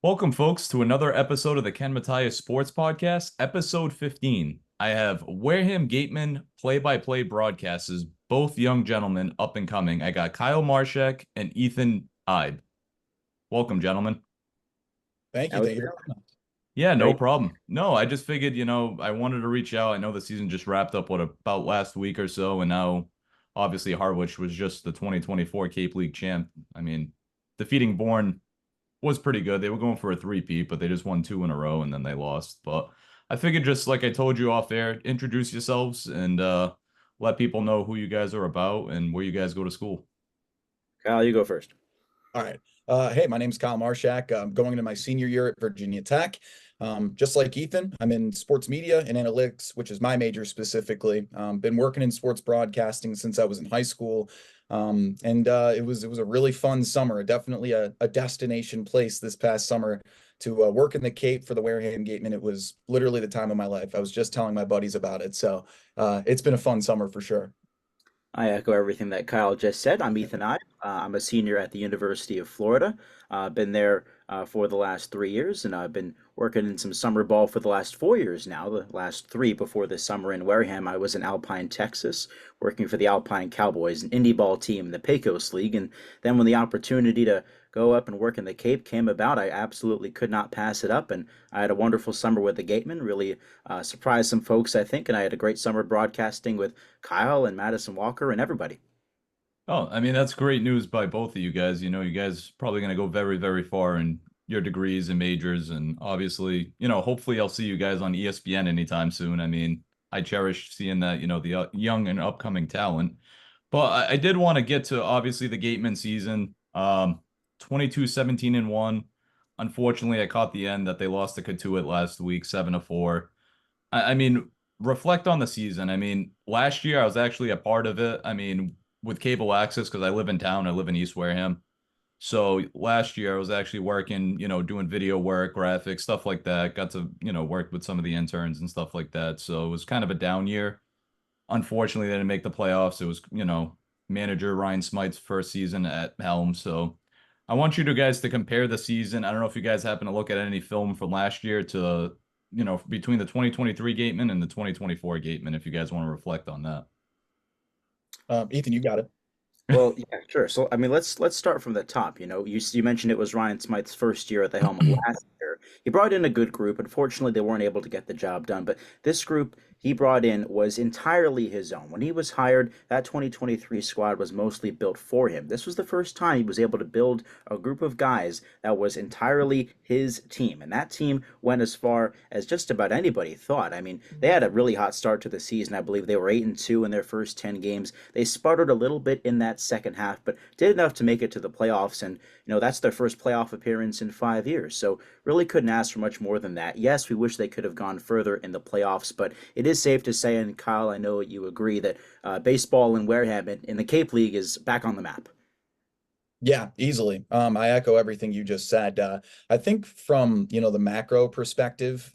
Welcome, folks, to another episode of the Matias Sports Podcast, episode 15. I have Wareham Gatemen play-by-play broadcasters, both young gentlemen up and coming. I got Kyle Marchak and Ethan Eibe. Welcome, gentlemen. Thank you. How was Thank you it? for having us. Yeah, no Great. problem. No, I just figured, I wanted to reach out. I know the season just wrapped up, about last week or so, and now obviously Harwich was just the 2024 Cape League champ. I mean, defeating Bourne was pretty good. They were going for a three-peat, but they just won two in a row and then they lost. But I figured, just like I told you off air, introduce yourselves and let people know who you guys are about and where you guys go to school. Kyle, you go first. All right. Hey, my name's Kyle Marshak. I'm going into my senior year at Virginia Tech. Just like Ethan, I'm in sports media and analytics, which is my major specifically. Been working in sports broadcasting since I was in high school. And it was a really fun summer, definitely a destination place this past summer to work in the Cape for the Wareham Gatemen. It was literally the time of my life. I was just telling my buddies about it. So it's been a fun summer for sure. I echo everything that Kyle just said. I'm Ethan Ide. I'm a senior at the University of Florida. Been there for the last 3 years, and I've been working in some summer ball for the last 4 years now. The last three before this summer in Wareham, I was in Alpine, Texas, working for the Alpine Cowboys, an indie ball team in the Pecos League. And then when the opportunity to go up and work in the Cape came about, I absolutely could not pass it up. And I had a wonderful summer with the Gatemen, really surprised some folks, I think. And I had a great summer broadcasting with Kyle and Madison Walker and everybody. Oh, I mean, that's great news by both of you guys. You guys probably going to go very, very far in your degrees and majors. And obviously, hopefully I'll see you guys on ESPN anytime soon. I mean, I cherish seeing that, the young and upcoming talent. But I did want to get to obviously the Gateman season. 22-17-1. Unfortunately, I caught the end that they lost to Katuitt last week, 7-4. I mean, reflect on the season. I mean, last year I was actually a part of it. I mean, with cable access, because I live in town, I live in East Wareham. So last year I was actually working, doing video work, graphics, stuff like that. Got to, work with some of the interns and stuff like that. So it was kind of a down year. Unfortunately, they didn't make the playoffs. It was, manager Ryan Smythe's first season at helm. So I want you to guys to compare the season. I don't know if you guys happen to look at any film from last year to, between the 2023 Gateman and the 2024 Gateman, if you guys want to reflect on that. Ethan, you got it. Well, yeah, sure. So, I mean, let's start from the top. You mentioned it was Ryan Smythe's first year at the helm last year. He brought in a good group. Unfortunately, they weren't able to get the job done. But this group he brought in was entirely his own. When he was hired, that 2023 squad was mostly built for him. This was the first time he was able to build a group of guys that was entirely his team. And that team went as far as just about anybody thought. I mean, they had a really hot start to the season. I believe they were 8-2 in their first 10 games. They sputtered a little bit in that second half, but did enough to make it to the playoffs. And, that's their first playoff appearance in 5 years. So really couldn't ask for much more than that. Yes, we wish they could have gone further in the playoffs, but it is safe to say, and Kyle, I know you agree, that baseball in Wareham in the Cape League is back on the map. Yeah, easily. I echo everything you just said. I think from, the macro perspective,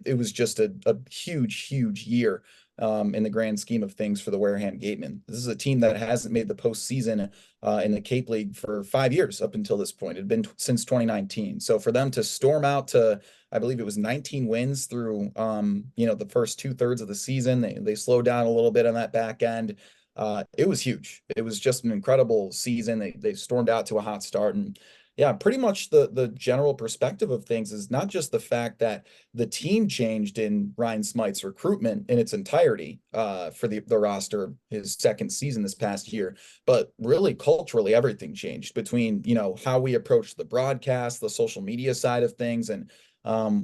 it was just a huge, huge year in the grand scheme of things for the Wareham Gatemen. This is a team that hasn't made the postseason in the Cape League for 5 years up until this point. It had been since 2019. So for them to storm out to, I believe it was 19 wins through, the first two-thirds of the season, they slowed down a little bit on that back end. It was huge. It was just an incredible season. They stormed out to a hot start, and yeah, pretty much the general perspective of things is not just the fact that the team changed in Ryan Smythe's recruitment in its entirety for the roster his second season this past year, but really culturally everything changed between how we approach the broadcast, the social media side of things, and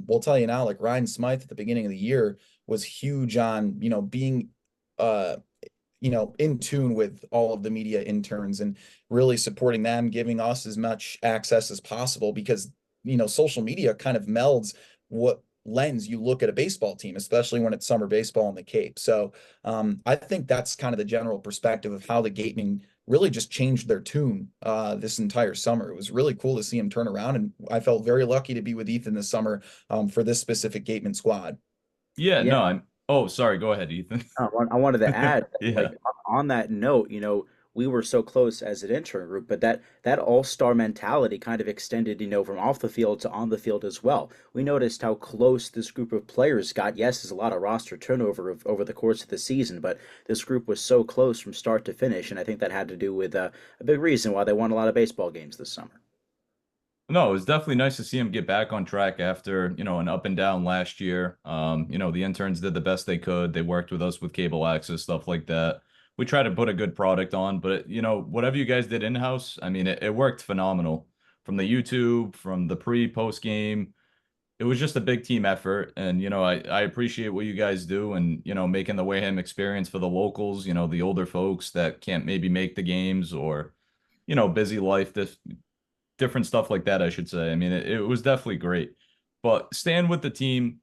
we'll tell you now, like Ryan Smythe at the beginning of the year was huge on being uh in tune with all of the media interns and really supporting them, giving us as much access as possible because, social media kind of melds what lens you look at a baseball team, especially when it's summer baseball in the Cape. So I think that's kind of the general perspective of how the Gatemen really just changed their tune this entire summer. It was really cool to see him turn around, and I felt very lucky to be with Ethan this summer for this specific Gateman squad. Yeah, Yeah, no, I'm. Oh, sorry. Go ahead, Ethan. I wanted to add, like Yeah. on that note, we were so close as an intern group, but that all-star mentality kind of extended, from off the field to on the field as well. We noticed how close this group of players got. Yes, there's a lot of roster turnover over the course of the season, but this group was so close from start to finish, and I think that had to do with a big reason why they won a lot of baseball games this summer. No, it was definitely nice to see him get back on track after, an up and down last year. The interns did the best they could. They worked with us with cable access, stuff like that. We tried to put a good product on, but whatever you guys did in-house, I mean, it worked phenomenal. From the YouTube, from the pre-post game, it was just a big team effort. And, I appreciate what you guys do and, making the Wareham experience for the locals, the older folks that can't maybe make the games or, busy life. This different stuff like that, I should say. I mean, it was definitely great. But staying with the team,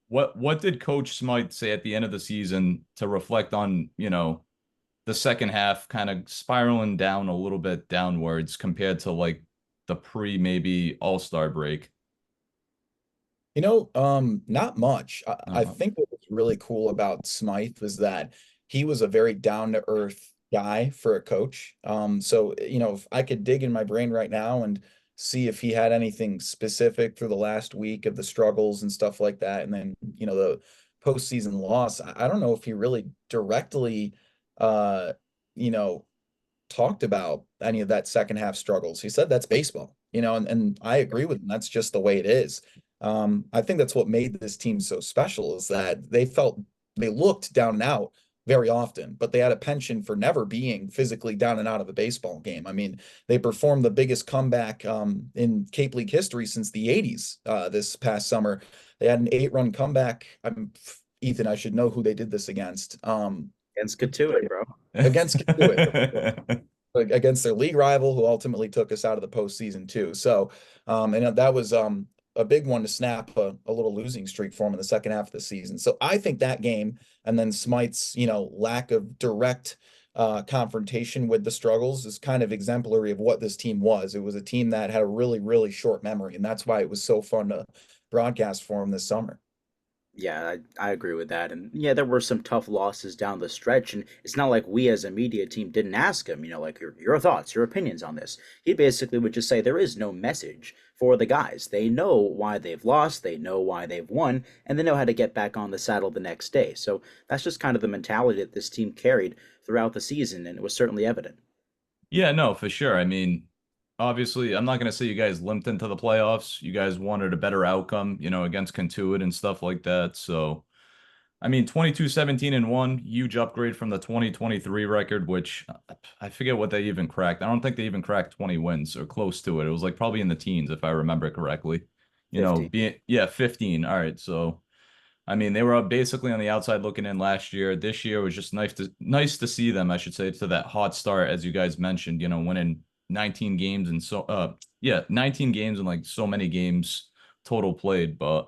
what did Coach Smythe say at the end of the season to reflect on, the second half kind of spiraling down a little bit downwards compared to like the pre maybe All-Star break? Not much. I Uh-huh. think what was really cool about Smythe was that he was a very down to earth guy for a coach. So, if I could dig in my brain right now and see if he had anything specific through the last week of the struggles and stuff like that, and then, the postseason loss, I don't know if he really directly, uh, you know, talked about any of that second half struggles. He said that's baseball, and I agree with him. That's just the way it is. I think that's what made this team so special is that they looked down and out very often, but they had a penchant for never being physically down and out of a baseball game. I mean, they performed the biggest comeback in Cape League history since the 80s this past summer. They had an 8-run comeback. Ethan, I should know who they did this against. Against Katuitt, bro. Against Katuitt, against their league rival, who ultimately took us out of the postseason too. So, and that was a big one to snap a little losing streak for him in the second half of the season. So I think that game, and then Smite's lack of direct confrontation with the struggles is kind of exemplary of what this team was. It was a team that had a really, really short memory, and that's why it was so fun to broadcast for him this summer. Yeah, I agree with that. And yeah, there were some tough losses down the stretch. And it's not like we as a media team didn't ask him, like your thoughts, your opinions on this. He basically would just say there is no message for the guys. They know why they've lost, they know why they've won, and they know how to get back on the saddle the next day. So that's just kind of the mentality that this team carried throughout the season. And it was certainly evident. Yeah, no, for sure. I mean, obviously, I'm not going to say you guys limped into the playoffs. You guys wanted a better outcome, against Kentuit and stuff like that. So, I mean, 22-17-1, huge upgrade from the 2023 record, which I forget what they even cracked. I don't think they even cracked 20 wins or close to it. It was like probably in the teens, if I remember correctly. 15. Being, yeah, 15. All right. So, I mean, they were basically on the outside looking in last year. This year was just nice to see them, I should say, to that hot start, as you guys mentioned, winning 19 games and 19 games and like so many games total played. But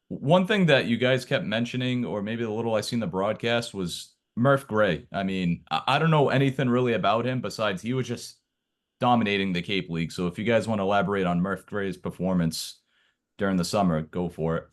one thing that you guys kept mentioning, or maybe the little I seen the broadcast, was Murph Gray. I mean, I don't know anything really about him besides he was just dominating the Cape League. So if you guys want to elaborate on Murph Gray's performance during the summer, go for it.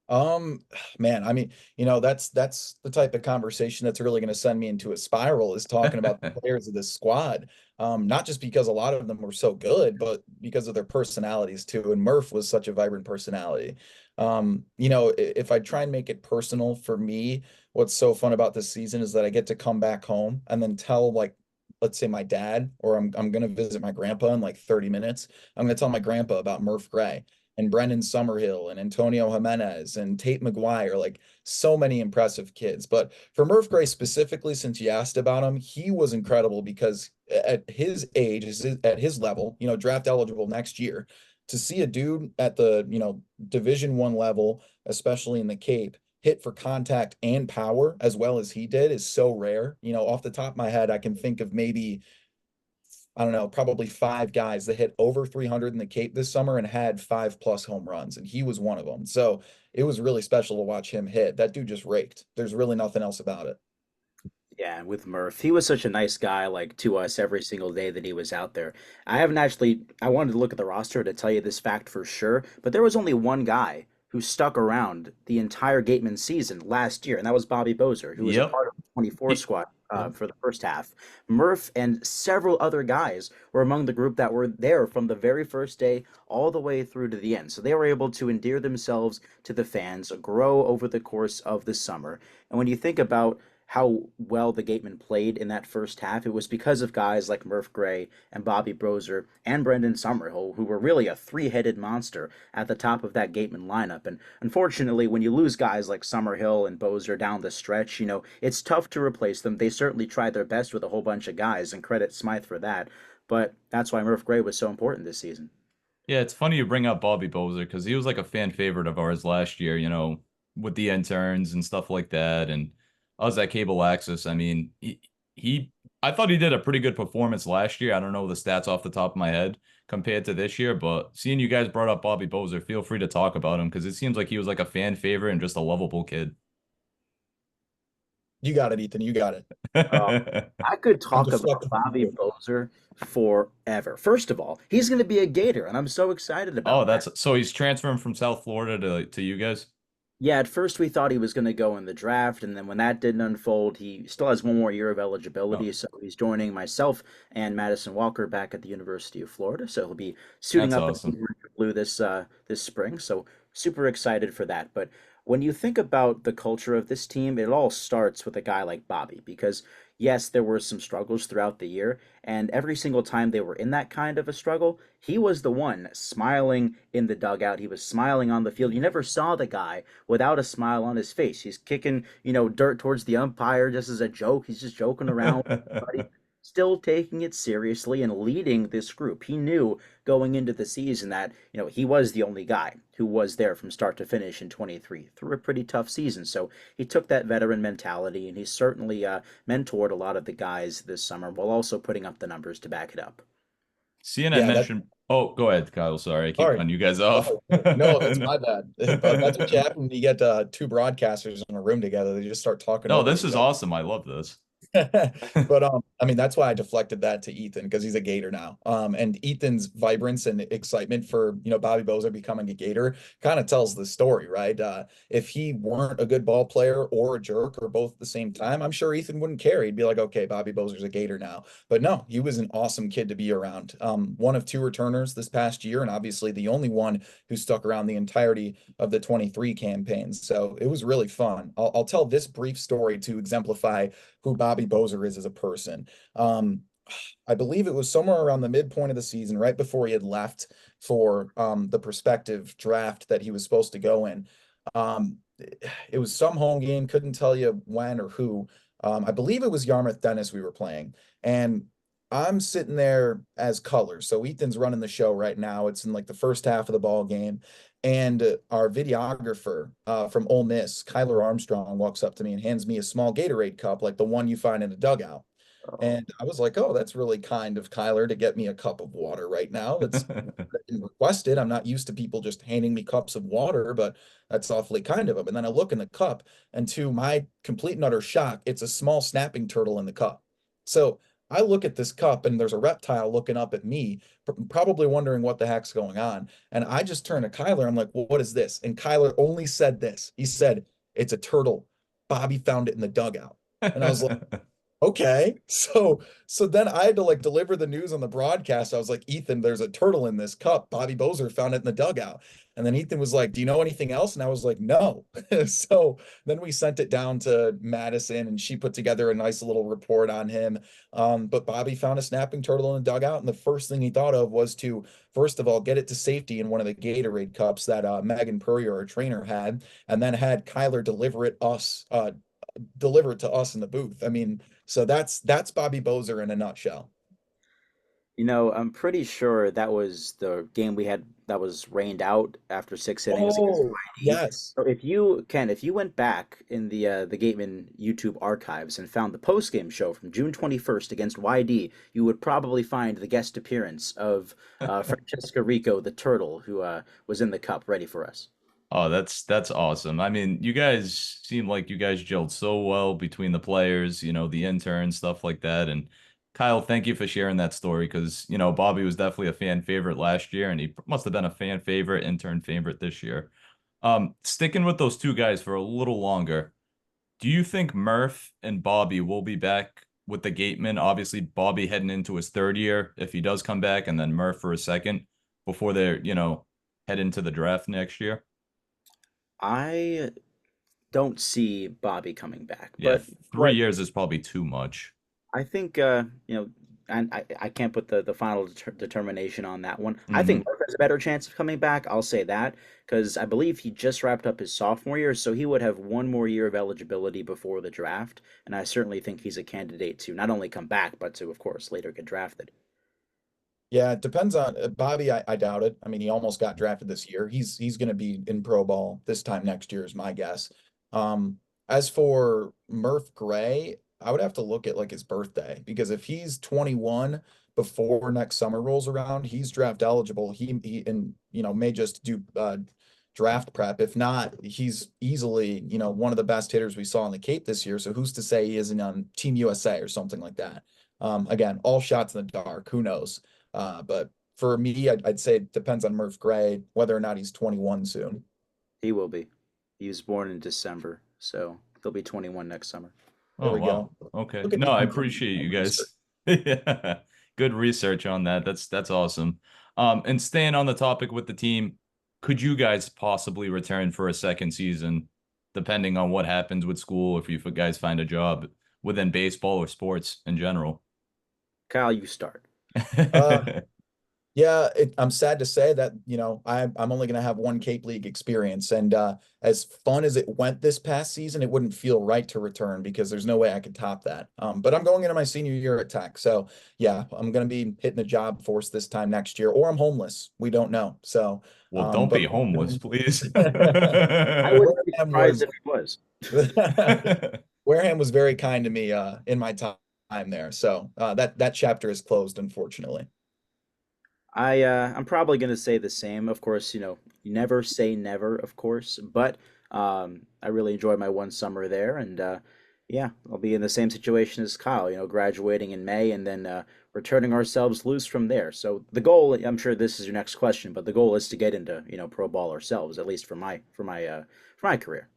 Um, Man, I mean, that's the type of conversation that's really going to send me into a spiral is talking about the players of this squad. Not just because a lot of them were so good, but because of their personalities too. And Murph was such a vibrant personality. If I try and make it personal for me, what's so fun about this season is that I get to come back home and then tell like let's say my dad, or I'm gonna visit my grandpa in like 30 minutes. I'm gonna tell my grandpa about Murph Gray and Brendan Summerhill and Antonio Jimenez and Tate McGuire, like so many impressive kids. But for Murph Gray specifically, since you asked about him, he was incredible because at his age, at his level, draft eligible next year, to see a dude at the, Division I level, especially in the Cape, hit for contact and power as well as he did is so rare. Off the top of my head, I can think of maybe I don't know, probably 5 guys that hit over 300 in the Cape this summer and had 5+ home runs, and he was one of them. So it was really special to watch him hit. That dude just raked. There's really nothing else about it. Yeah, and with Murph, he was such a nice guy, like to us every single day that he was out there. I wanted to look at the roster to tell you this fact for sure, but there was only one guy who stuck around the entire Gatemen season last year, and that was Bobby Bozer, who was a Yep. part of 24 He, squad for the first half. Murph and several other guys were among the group that were there from the very first day all the way through to the end. So they were able to endear themselves to the fans, grow over the course of the summer. And when you think about how well the Gatemen played in that first half, it was because of guys like Murph Gray and Bobby Brozer and Brendan Summerhill, who were really a three-headed monster at the top of that Gateman lineup. And unfortunately, when you lose guys like Summerhill and Bozer down the stretch, it's tough to replace them. They certainly tried their best with a whole bunch of guys, and credit Smythe for that. But that's why Murph Gray was so important this season. yeah, it's funny you bring up Bobby Bozer because he was like a fan favorite of ours last year, with the interns and stuff like that. And us at Cable Access, I mean, he I thought he did a pretty good performance last year. I don't know the stats off the top of my head compared to this year, but seeing you guys brought up Bobby Bozer, feel free to talk about him because it seems like he was like a fan favorite and just a lovable kid. You got it, Ethan. You got Uh, it. I could I'm talk about deflecting from Bobby you. Bozer forever. First of all, he's going to be a Gator, and I'm so excited Oh, about that. that's so he's transferring from South Florida to you guys. Yeah, at first we thought he was going to go in the draft, and then when that didn't unfold, he still has one more year of Oh, eligibility. So he's joining myself and Madison Walker back at the University of Florida. So he'll be suiting that's up in awesome. orange and blue this spring. So super excited for that. But when you think about the culture of this team, it all starts with a guy like Bobby, because yes, there were some struggles throughout the year, and every single time they were in that kind of a struggle, he was the one smiling in the dugout. He was smiling on the field. You never saw the guy without a smile on his face. He's kicking, dirt towards the umpire just as a joke. He's just joking around with everybody, still taking it seriously and leading this group. He knew going into the season that, he was the only guy who was there from start to finish in 23 through a pretty tough season. So he took that veteran mentality, and he certainly mentored a lot of the guys this summer while also putting up the numbers to back it up. CNN Yeah, that mentioned. Oh, go ahead, Kyle. Sorry, I keep sorry. cutting you guys off. No, that's my bad. But that's what you happen when you get two broadcasters in a room together. They just start talking No, over this each is other. awesome. I love this. But I mean that's why I deflected that to Ethan because he's a Gator now. And Ethan's vibrance and excitement for Bobby Bozer becoming a Gator kind of tells the story, right? If he weren't a good ball player or a jerk or both at the same time, I'm sure Ethan wouldn't care. He'd be like, okay, Bobby Bozer's a Gator now. But no, he was an awesome kid to be around. One of two returners this past year, and obviously the only one who stuck around the entirety of the 23 campaigns. So it was really fun. I'll tell this brief story to exemplify who Bobby Bozer is as a person. Um, I believe it was somewhere around the midpoint of the season, right before he had left for the prospective draft that he was supposed to go in. Um, it was some home game, couldn't tell you when or who. I believe it was Yarmouth Dennis we were playing. And I'm sitting there as colors. So Ethan's running the show right now. It's in like the first half of the ball game. And our videographer from Ole Miss, Kyler Armstrong, walks up to me and hands me a small Gatorade cup, like the one you find in a dugout. Oh. And I was like, oh, that's really kind of Kyler to get me a cup of water right now. That's requested. I'm not used to people just handing me cups of water, but that's awfully kind of him. And then I look in the cup, and to my complete and utter shock, it's a small snapping turtle in the cup. So I look at this cup, and there's a reptile looking up at me, probably wondering what the heck's going on. And I just turn to Kyler. I'm like, well, what is this? And Kyler only said this. He said, it's a turtle. Bobby found it in the dugout. And I was like, okay. So then I had to like deliver the news on the broadcast. I was like, Ethan, there's a turtle in this cup. Bobby Bozer found it in the dugout. And then Ethan was like, do you know anything else? And I was like, no. So then we sent it down to Madison, and she put together a nice little report on him. But Bobby found a snapping turtle in the dugout, and the first thing he thought of was to, first of all, get it to safety in one of the Gatorade cups that Megan Purrier, our trainer, had, and then had Kyler deliver it to us in the booth. I mean, so that's Bobby Bozer in a nutshell. I'm pretty sure that was the game we had that was rained out after 6 innings against Oh, YD. yes. So if you went back in the Gateman YouTube archives and found the post-game show from June 21st against YD, you would probably find the guest appearance of Francesca Rico, the turtle, who was in the cup ready for us. Oh, that's awesome. I mean, you guys seem like you guys gelled so well between the players, the interns, stuff like that. And Kyle, thank you for sharing that story because, Bobby was definitely a fan favorite last year, and he must have been a fan favorite, intern favorite this year. Sticking with those two guys for a little longer. Do you think Murph and Bobby will be back with the Gatemen? Obviously, Bobby heading into his third year if he does come back, and then Murph for a second before they're, head into the draft next year. I don't see Bobby coming back, Yeah, but 3 years is probably too much. I think and I can't put the final determination on that one. I think Hmm. Murph has a better chance of coming back. I'll say that because I believe he just wrapped up his sophomore year, so he would have one more year of eligibility before the draft, and I certainly think he's a candidate to not only come back but to, of course, later get drafted. Yeah, it depends on Bobby. I doubt it. I mean, he almost got drafted this year. He's going to be in pro ball this time next year is my guess. Um, as for Murph Gray, I would have to look at like his birthday because if he's 21 before next summer rolls around, he's draft eligible. He and may just do draft prep. If not, he's easily one of the best hitters we saw in the Cape this year. So who's to say he isn't on Team USA or something like that? Again, all shots in the dark. Who knows? But for me, I'd say it depends on Murph Gray, whether or not he's 21 soon. He will be. He was born in December, so he'll be 21 next summer. There Oh, we go. wow. Okay. Look at No, I Ethan doing his appreciate own you research. guys. Yeah. Good research on that. That's awesome. And staying on the topic with the team, could you guys possibly return for a second season, depending on what happens with school, if you guys find a job within baseball or sports in general? Kyle, you start. Uh, Yeah, I'm sad to say that, I'm only going to have one Cape League experience. And as fun as it went this past season, it wouldn't feel right to return because there's no way I could top that. But I'm going into my senior year at Tech. So, yeah, I'm going to be hitting the job force this time next year, or I'm homeless. We don't know. So, Well, don't but be homeless, please. I wouldn't be Wareham surprised was if he was. Wareham was very kind to me in my time there. So that chapter is closed, unfortunately. I'm probably gonna say the same. Of course, you never say never, of course, but I really enjoyed my one summer there, and yeah, I'll be in the same situation as Kyle. Graduating in May and then returning ourselves loose from there. So the goal, I'm sure this is your next question, but the goal is to get into pro ball ourselves, at least for my career.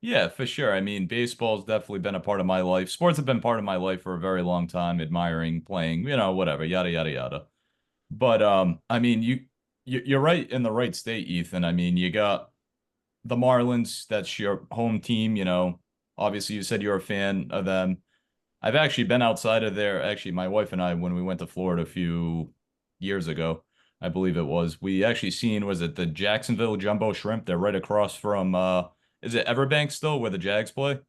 Yeah, for sure. I mean, baseball's definitely been a part of my life. Sports have been part of my life for a very long time, admiring, playing, whatever, yada yada yada. But I mean, you're right in the right state, Ethan. I mean, you got the Marlins, that's your home team, Obviously you said you're a fan of them. I've actually been outside of there. Actually, my wife and I, when we went to Florida a few years ago, I believe it was, we actually seen, was it the Jacksonville Jumbo Shrimp? They're right across from is it Everbank still where the Jags play?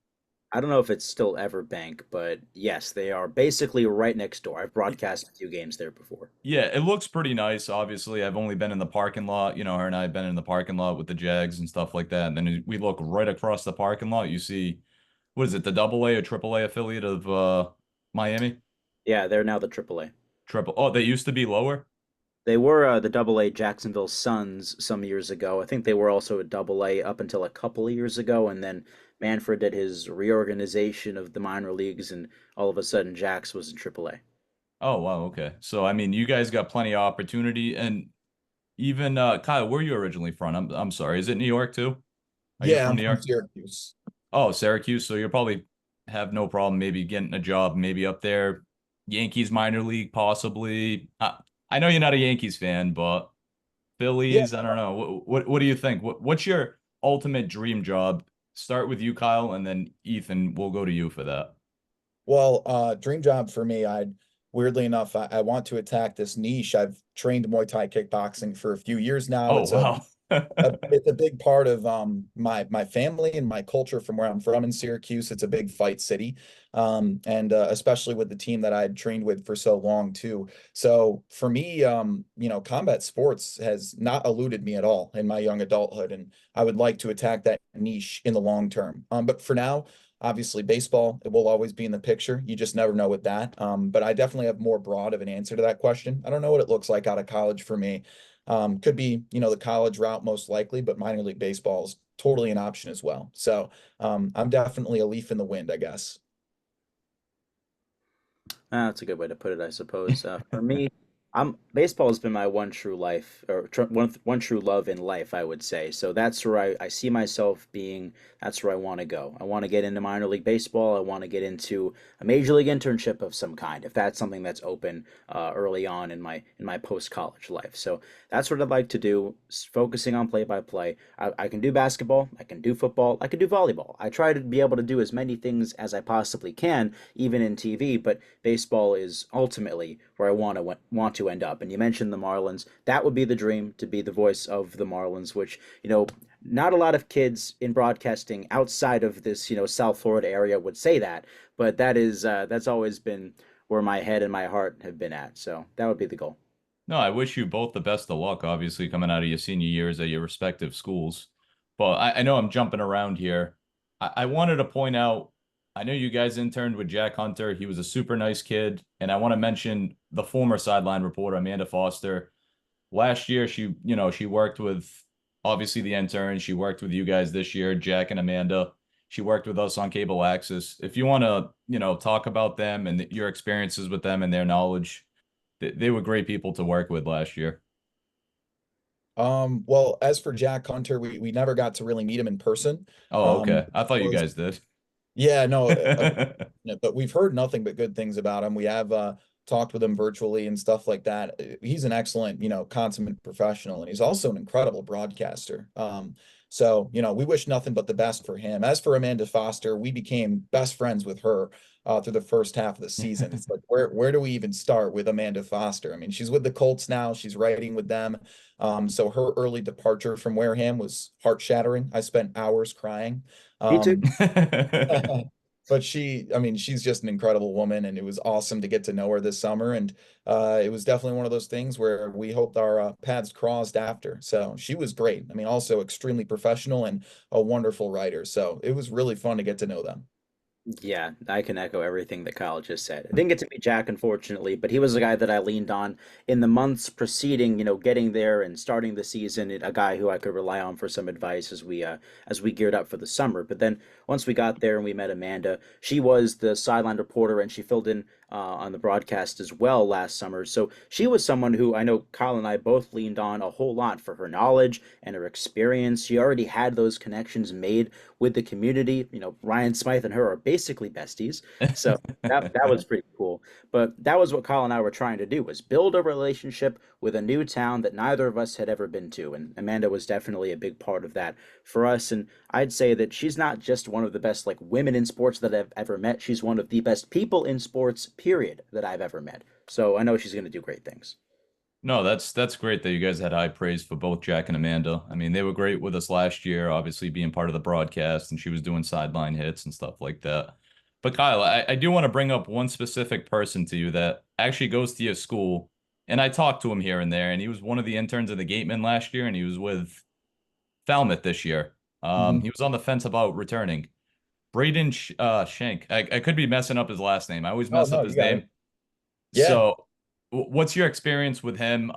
I don't know if it's still Everbank, but yes, they are basically right next door. I've Y- broadcast a few games there before. Yeah, it looks pretty nice. Obviously, I've only been in the parking lot. Her and I have been in the parking lot with the Jags and stuff like that. And then we look right across the parking lot. You see, what is it, the double A or triple A affiliate of Miami? Yeah, they're now the AAA. Triple. Oh, they used to be lower. They were the Double A Jacksonville Suns some years ago. I think they were also a Double A up until a couple of years ago, and then Manfred did his reorganization of the minor leagues, and all of a sudden Jax was in Triple A. Oh, wow. Okay. So, I mean, you guys got plenty of opportunity. And even Kyle, where are you originally from? I'm sorry. Is it New York too? Are you Yeah, from I'm New from York? Syracuse. Oh, Syracuse. So you'll probably have no problem maybe getting a job maybe up there. Yankees minor league, possibly. I know you're not a Yankees fan, but Yeah, Phillies, I don't know. What do you think? What's your ultimate dream job? Start with you, Kyle, and then Ethan, we'll go to you for that. well, dream job for me, I'd weirdly enough, I want to attack this niche. I've trained Muay Thai kickboxing for a few years now. Oh, It's a wow. it's a big part of my family and my culture from where I'm from in Syracuse. It's a big fight city, and especially with the team that I had trained with for so long too. So for me, combat sports has not eluded me at all in my young adulthood, and I would like to attack that niche in the long term. But for now, obviously baseball, it will always be in the picture. You just never know with that. But I definitely have more broad of an answer to that question. I don't know what it looks like out of college for me. Could be, the college route most likely, but minor league baseball is totally an option as well. So I'm definitely a leaf in the wind, I guess. That's a good way to put it, I suppose. For me, Baseball has been my one true life, or one true love in life, I would say. So that's where I see myself being. That's where I want to go. I want to get into minor league baseball. I want to get into a major league internship of some kind, if that's something that's open early on in my post college life. So that's what I'd like to do. Focusing on play by play. I can do basketball. I can do football. I can do volleyball. I try to be able to do as many things as I possibly can, even in TV. But baseball is ultimately where I want to end up. And you mentioned the Marlins. That would be the dream, to be the voice of the Marlins, which, not a lot of kids in broadcasting outside of this, South Florida area would say that, but that's always been where my head and my heart have been at. So that would be the goal. No, I wish you both the best of luck, obviously, coming out of your senior years at your respective schools. But I know I'm jumping around here. I wanted to point out, I know you guys interned with Jack Hunter. He was a super nice kid. And I want to mention the former sideline reporter, Amanda Foster. Last year, she worked with obviously the interns. She worked with you guys this year, Jack and Amanda. She worked with us on cable access. If you want to, talk about them and your experiences with them and their knowledge, they were great people to work with last year. Well, as for Jack Hunter, we never got to really meet him in person. Oh, Um, okay. I thought you was guys did. Yeah, no, but we've heard nothing but good things about him. We have talked with him virtually and stuff like that. He's an excellent, consummate professional, and he's also an incredible broadcaster. So, we wish nothing but the best for him. As for Amanda Foster, we became best friends with her through the first half of the season. It's like, where do we even start with Amanda Foster? I mean, she's with the Colts now. She's writing with them. So her early departure from Wareham was heart-shattering. I spent hours crying. Me too. Um, but I mean, she's just an incredible woman, and it was awesome to get to know her this summer. And it was definitely one of those things where we hoped our paths crossed after. So she was great. I mean, also extremely professional and a wonderful writer. So it was really fun to get to know them. Yeah, I can echo everything that Kyle just said. I didn't get to meet Jack, unfortunately, but he was a guy that I leaned on in the months preceding, getting there and starting the season. A guy who I could rely on for some advice as we geared up for the summer. But then once we got there and we met Amanda, she was the sideline reporter and she filled in on the broadcast as well last summer. So she was someone who I know Kyle and I both leaned on a whole lot for her knowledge and her experience. She already had those connections made with the community. Ryan Smythe and her are basically besties. So that was pretty cool. But that was what Kyle and I were trying to do, was build a relationship with a new town that neither of us had ever been to. And Amanda was definitely a big part of that for us. And I'd say that she's not just one of the best like women in sports that I've ever met. She's one of the best people in sports, period, that I've ever met. So I know she's going to do great things. No, that's great that you guys had high praise for both Jack and Amanda. I mean, they were great with us last year, obviously being part of the broadcast, and she was doing sideline hits and stuff like that. But Kyle, I do want to bring up one specific person to you that actually goes to your school, and I talked to him here and there, and he was one of the interns of the Gatemen last year, and he was with Falmouth this year. Mhm. He was on the fence about returning. Braden Shank. I could be messing up his last name. I always Oh mess up no, you his got it. name. Yeah. So, what's your experience with him?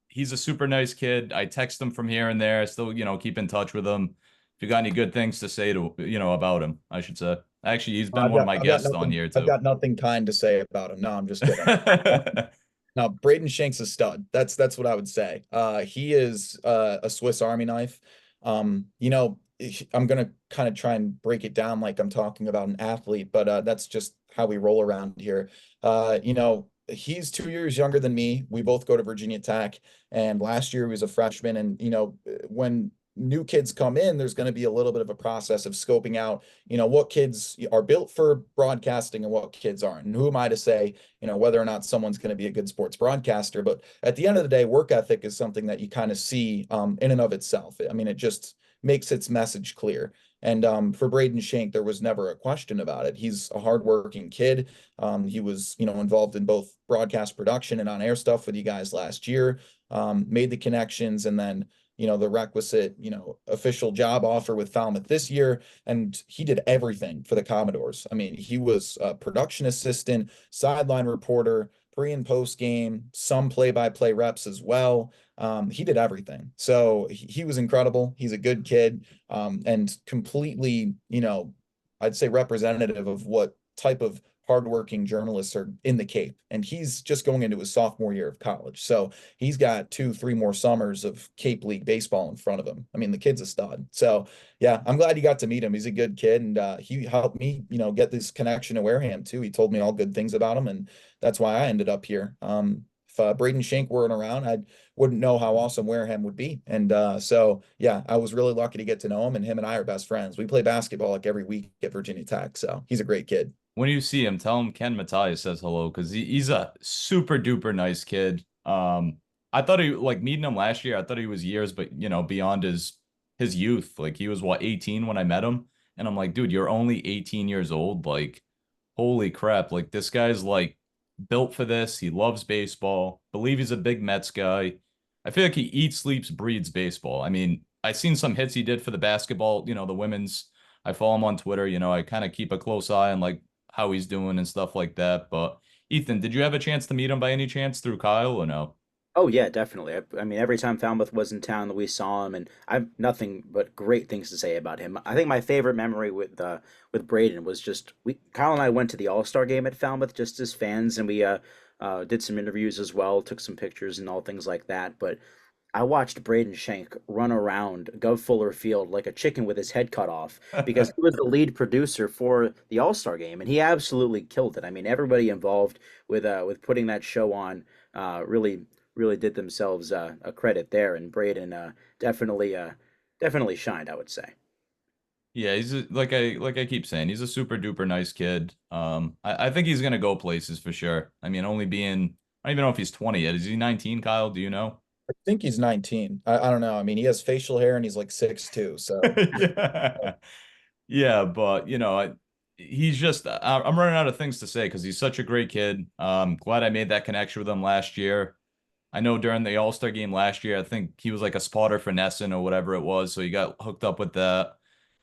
He's a super nice kid. I text him from here and there. I still, keep in touch with him. If you got any good things to say to, about him, I should say. Actually, he's been one of my guests on here I've too. got nothing kind to say about him. No, I'm just kidding. Now, Braden Shank's a stud. That's what I would say. He is a Swiss Army knife. I'm gonna kind of try and break it down like I'm talking about an athlete, but that's just how we roll around here. He's 2 years younger than me. We both go to Virginia Tech, and last year he was a freshman. And when new kids come in, there's going to be a little bit of a process of scoping out, what kids are built for broadcasting and what kids aren't. And who am I to say, whether or not someone's going to be a good sports broadcaster? But at the end of the day, work ethic is something that you kind of see in and of itself. I mean, it just makes its message clear. And for Braden Shank, there was never a question about it. He's a hardworking kid. He was, involved in both broadcast production and on-air stuff with you guys last year. Made the connections, and then the requisite, official job offer with Falmouth this year. And he did everything for the Commodores. I mean, he was a production assistant, sideline reporter, pre and post game, some play-by-play reps as well. He did everything. So he was incredible. He's a good kid, and completely, I'd say representative of what type of hardworking journalists are in the Cape, and he's just going into his sophomore year of college. So he's got 2, 3 more summers of Cape League baseball in front of him. I mean, the kid's a stud. So yeah, I'm glad you got to meet him. He's a good kid, and he helped me, get this connection to Wareham too. He told me all good things about him, and that's why I ended up here. If Braden Shank weren't around, I wouldn't know how awesome Wareham would be. And so, yeah, I was really lucky to get to know him and I are best friends. We play basketball like every week at Virginia Tech. So he's a great kid. When you see him, tell him Ken Matias says hello because he's a super duper nice kid. I thought he like meeting him last year. I thought he was years, but beyond his youth. Like he was what 18 when I met him, and I'm like, dude, you're only 18 years old. Like, holy crap! Like this guy's like built for this. He loves baseball. Believe he's a big Mets guy. I feel like he eats, sleeps, breathes baseball. I mean, I seen some hits he did for the basketball. The women's. I follow him on Twitter. I kind of keep a close eye on like how he's doing and stuff like that. But Ethan, did you have a chance to meet him by any chance through Kyle or no? Oh yeah, definitely. I mean, every time Falmouth was in town, we saw him, and I've nothing but great things to say about him. I think my favorite memory with Braden was just we Kyle and I went to the All-Star game at Falmouth just as fans, and we did some interviews as well, took some pictures and all things like that. But I watched Braden Shank run around Gov Fuller Field like a chicken with his head cut off because he was the lead producer for the All-Star game, and he absolutely killed it. I mean, everybody involved with putting that show on really did themselves a credit there, and Braden definitely shined, I would say. Yeah, like I keep saying, he's a super duper nice kid. I think he's gonna go places for sure. I mean, only being I don't even know if he's 20 yet. Is he 19, Kyle? Do you know? I think he's 19. I don't know. I mean, he has facial hair and he's like 6'2". So Yeah. Yeah, but he's just I'm running out of things to say because he's such a great kid. Glad I made that connection with him last year. I know during the All-Star game last year, I think he was like a spotter for Nesson or whatever it was, so he got hooked up with that.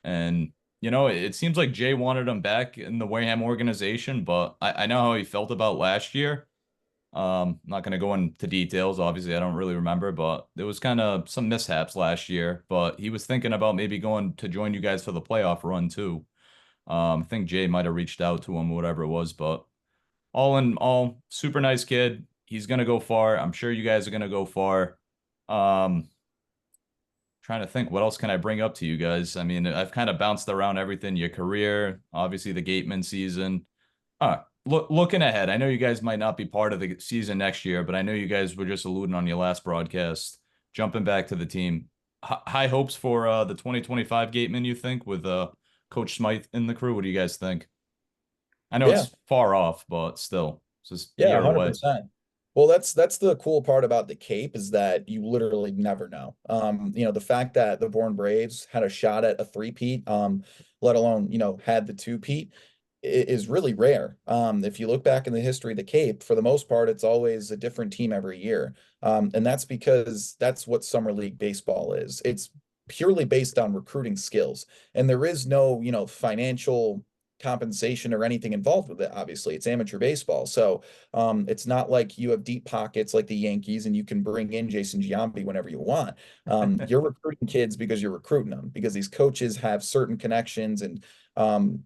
And it seems like Jay wanted him back in the Wareham organization, but I know how he felt about last year. Not going to go into details. Obviously, I don't really remember, but there was kind of some mishaps last year. But he was thinking about maybe going to join you guys for the playoff run too. I think Jay might have reached out to him, whatever it was. But all in all, super nice kid. He's gonna go far. I'm sure you guys are gonna go far. Um, Trying to think what else can I bring up to you guys. I mean, I've kind of bounced around everything, your career, obviously the Gatemen season. Looking ahead, I know you guys might not be part of the season next year, but I know you guys were just alluding on your last broadcast, jumping back to the team. High hopes for the 2025 Gatemen, you think, with Coach Smythe in the crew? What do you guys think? I know yeah, it's far off, but still, it's just a yeah, year away. 100%. Well, that's the cool part about the Cape is that you literally never know. The fact that the Born Braves had a shot at a three-peat, let alone, had the two-peat, is really rare. If you look back in the history of the Cape, for the most part, it's always a different team every year. And that's because that's what Summer League baseball is. It's purely based on recruiting skills, and there is no, financial compensation or anything involved with it. Obviously, it's amateur baseball, so it's not like you have deep pockets like the Yankees and you can bring in Jason Giambi whenever you want. You're recruiting kids because you're recruiting them because these coaches have certain connections and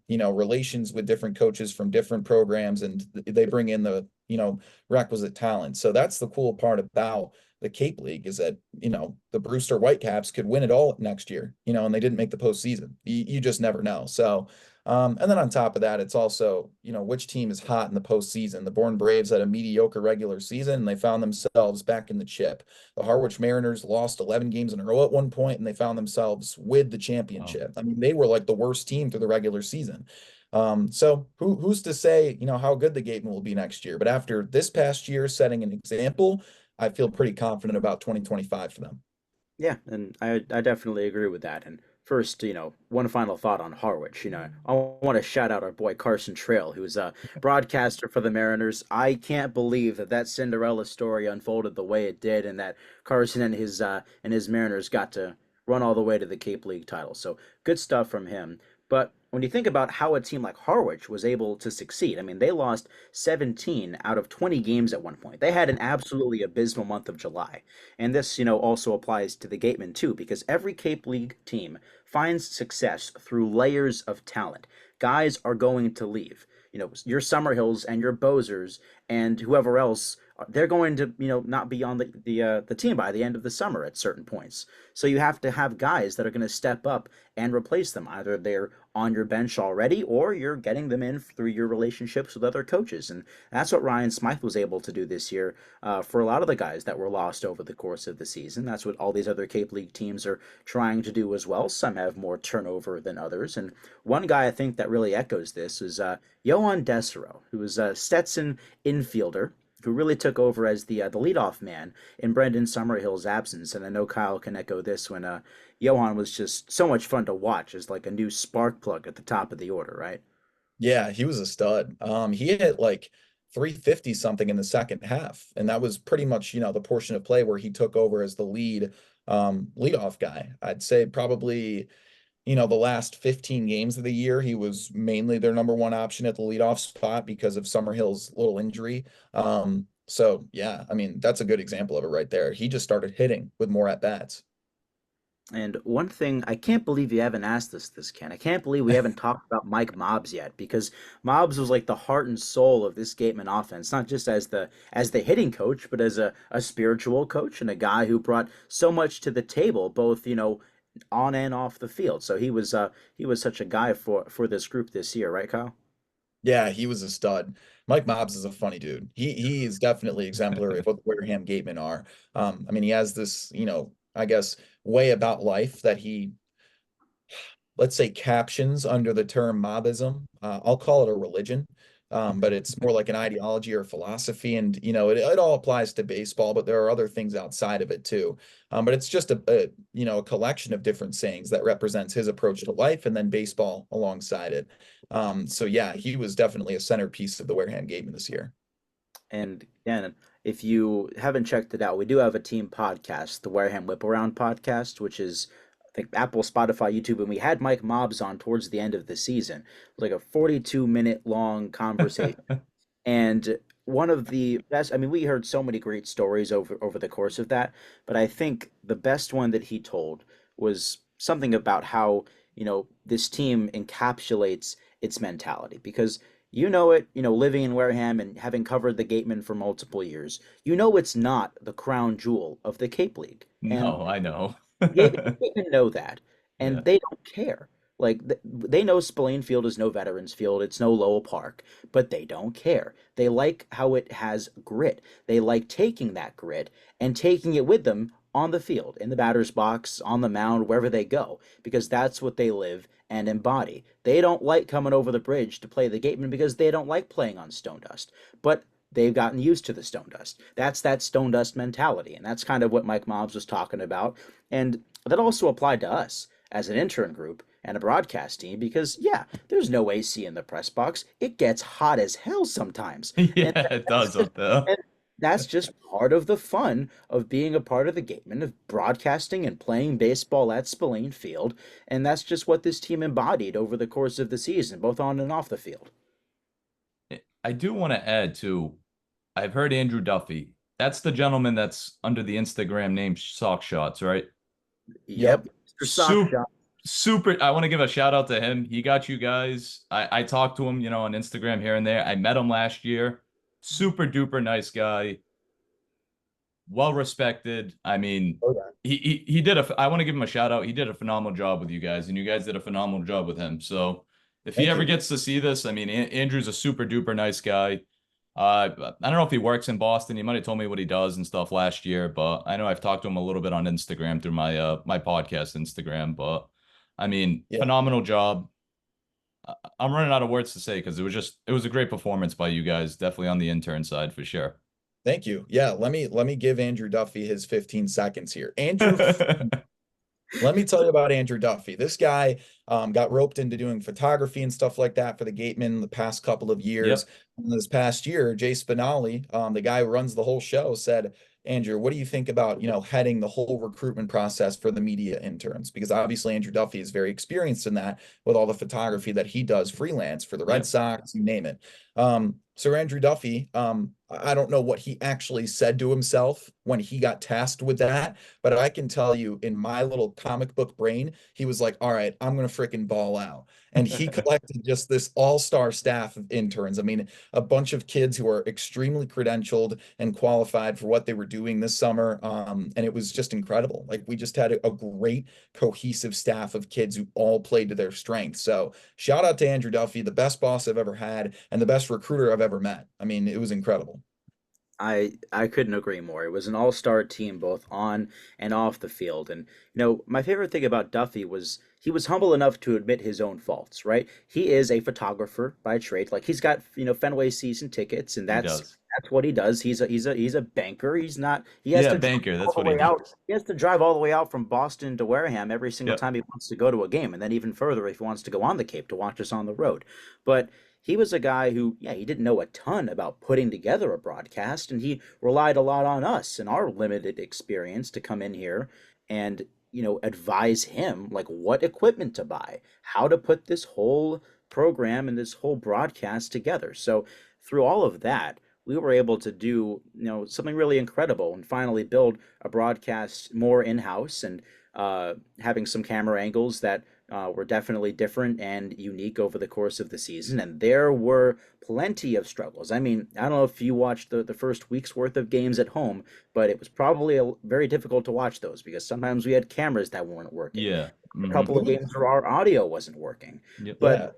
relations with different coaches from different programs, and they bring in the requisite talent. So that's the cool part about the Cape League is that the Brewster Whitecaps could win it all next year, and they didn't make the postseason. You just never know. So and then on top of that, it's also, which team is hot in the postseason. The Bourne Braves had a mediocre regular season and they found themselves back in the chip. The Harwich Mariners lost 11 games in a row at one point and they found themselves with the Oh. championship. I mean, they were like the worst team through the regular season. So who's to say, how good the Gatemen will be next year? But after this past year setting an example, I feel pretty confident about 2025 for them. Yeah, and I definitely agree with that. And first, one final thought on Harwich. I want to shout out our boy Carson Trail, who's a broadcaster for the Mariners. I can't believe that Cinderella story unfolded the way it did, and that Carson and his Mariners got to run all the way to the Cape League title. So good stuff from him. But when you think about how a team like Harwich was able to succeed, I mean, they lost 17 out of 20 games at one point. They had an absolutely abysmal month of July. And this, also applies to the Gatemen too, because every Cape League team finds success through layers of talent. Guys are going to leave. your Summerhills and your Bozers and whoever else, they're going to, not be on the team by the end of the summer at certain points. So you have to have guys that are going to step up and replace them. Either they're on your bench already, or you're getting them in through your relationships with other coaches. And that's what Ryan Smythe was able to do this year for a lot of the guys that were lost over the course of the season. That's what all these other Cape League teams are trying to do as well. Some have more turnover than others. And one guy I think that really echoes this is Johan Desero, who was a Stetson infielder who really took over as the leadoff man in Brendan Summerhill's absence. And I know Kyle can echo this when Johan was just so much fun to watch as like a new spark plug at the top of the order, right? Yeah, he was a stud. He hit like 350 something in the second half, and that was pretty much, the portion of play where he took over as the leadoff guy. I'd say probably, the last 15 games of the year, he was mainly their number one option at the leadoff spot because of Summerhill's little injury. So yeah, I mean, that's a good example of it right there. He just started hitting with more at bats. And one thing, I can't believe you haven't asked us this, Ken. I can't believe we haven't talked about Mike Mobbs yet, because Mobbs was like the heart and soul of this Gateman offense, not just as the hitting coach, but as a spiritual coach and a guy who brought so much to the table, both, on and off the field. So he was such a guy for this group this year, right, Kyle? Yeah, he was a stud. Mike Mobbs is a funny dude. He is definitely exemplary of what the Wareham Gatemen are. I mean, he has this, I guess, way about life that he, let's say, captions under the term mobism. I'll call it a religion, but it's more like an ideology or philosophy. And, it all applies to baseball, but there are other things outside of it too. But it's just a collection of different sayings that represents his approach to life and then baseball alongside it. So yeah, he was definitely a centerpiece of the Wareham Gatemen this year. And again, if you haven't checked it out, we do have a team podcast, the Wareham Whip Around podcast, which is, I think, Apple, Spotify, YouTube, and we had Mike Mobbs on towards the end of the season. It was like a 42-minute long conversation. And one of the best, I mean, we heard so many great stories over the course of that, but I think the best one that he told was something about how, this team encapsulates its mentality. Because living in Wareham and having covered the Gatemen for multiple years, it's not the crown jewel of the Cape League. And No, I know. Gatemen know that, Yeah. and they don't care. Like they know Spillane Field is no Veterans Field, it's no Lowell Park, but they don't care. They like how it has grit. They like taking that grit and taking it with them on the field, in the batter's box, on the mound, wherever they go, because that's what they live and embody. They don't like coming over the bridge to play the Gatemen because they don't like playing on stone dust, but they've gotten used to the stone dust. That's that stone dust mentality, and that's kind of what Mike Mobbs was talking about, and that also applied to us as an intern group and a broadcast team because, yeah, there's no AC in the press box. It gets hot as hell sometimes. And Yeah, it that's does just, up there. and that's just part of the fun of being a part of the Gatemen, of broadcasting and playing baseball at Spillane Field. And that's just what this team embodied over the course of the season, both on and off the field. I do want to add too, I've heard Andrew Duffy. That's the gentleman that's under the Instagram name Sock Shots, right? Yep, Yep. Mr. Sock Super, Shop. super. I want to give a shout out to him. He got you guys. I talked to him, on Instagram here and there. I met him last year. Super duper nice guy. Well respected. I mean, Oh, yeah. he did I want to give him a shout out. He did a phenomenal job with you guys, and you guys did a phenomenal job with him. So if he Thank ever you. gets to see this, I mean, Andrew's a super duper nice guy. I don't know if he works in Boston. He might have told me what he does and stuff last year, but I know I've talked to him a little bit on Instagram through my podcast Instagram. But I mean, Yeah. phenomenal job. I'm running out of words to say because it was a great performance by you guys, definitely on the intern side for sure. Thank you. Yeah, let me give Andrew Duffy his 15 seconds here. Andrew, let me tell you about Andrew Duffy. This guy got roped into doing photography and stuff like that for the Gatemen the past couple of years. Yep. And this past year, Jay Spinelli, the guy who runs the whole show, said, Andrew, what do you think about, heading the whole recruitment process for the media interns? Because obviously Andrew Duffy is very experienced in that with all the photography that he does freelance for the Red Yep. Sox, you name it. So Andrew Duffy, I don't know what he actually said to himself when he got tasked with that, but I can tell you in my little comic book brain, he was like, all right, I'm gonna freaking ball out. And he collected just this all-star staff of interns. I mean, a bunch of kids who are extremely credentialed and qualified for what they were doing this summer. And it was just incredible. Like we just had a great cohesive staff of kids who all played to their strengths. So shout out to Andrew Duffy, the best boss I've ever had and the best recruiter I've ever met. I mean, it was incredible. I couldn't agree more. It was an all-star team both on and off the field. And my favorite thing about Duffy was he was humble enough to admit his own faults, right? He is a photographer by trade. Like he's got, Fenway season tickets and He that's does. that's what he does. He's a banker. He's not he has Yeah, to drive banker. all That's the what he way out. does. He has to drive all the way out from Boston to Wareham every single Yep. time he wants to go to a game, and then even further if he wants to go on the Cape to watch us on the road. But he was a guy who, yeah, he didn't know a ton about putting together a broadcast, and he relied a lot on us and our limited experience to come in here and, advise him like what equipment to buy, how to put this whole program and this whole broadcast together. So through all of that, we were able to do, something really incredible and finally build a broadcast more in-house and having some camera angles that were definitely different and unique over the course of the season. And there were plenty of struggles. I mean, I don't know if you watched the first week's worth of games at home, but it was probably very difficult to watch those because sometimes we had cameras that weren't working. Yeah. A couple It of was, games where our audio wasn't working. Yep. But yeah.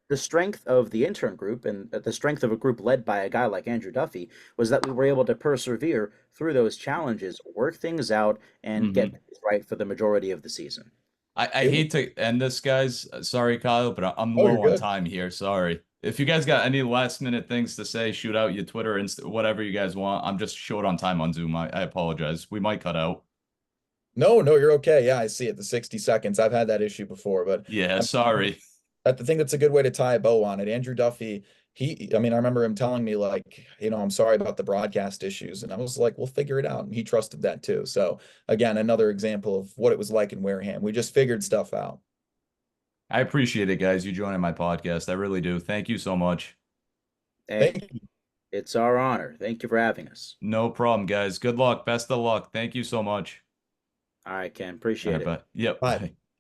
the strength of the intern group and the strength of a group led by a guy like Andrew Duffy was that we were able to persevere through those challenges, work things out, and get hmm things right for the majority of the season. I It was, hate to end this, guys. Sorry, Kyle, but I'm oh, you're low on good. time here. Sorry. If you guys got any last minute things to say, shoot out your Twitter, whatever you guys want. I'm just short on time on Zoom. I apologize. We might cut out. No, no, you're okay. Yeah, I see it. The 60 seconds. I've had that issue before, but Yeah, I mean, sorry. I think that's a good way to tie a bow on it. Andrew Duffy, I mean, I remember him telling me like, I'm sorry about the broadcast issues. And I was like, we'll figure it out. And he trusted that too. So again, another example of what it was like in Wareham. We just figured stuff out. I appreciate it, guys. You joining my podcast. I really do. Thank you so much. Hey, Thank you. it's our honor. Thank you for having us. No problem, guys. Good luck. Best of luck. Thank you so much. All right, Ken. All Appreciate right, it. bye. Yep. Bye. Bye.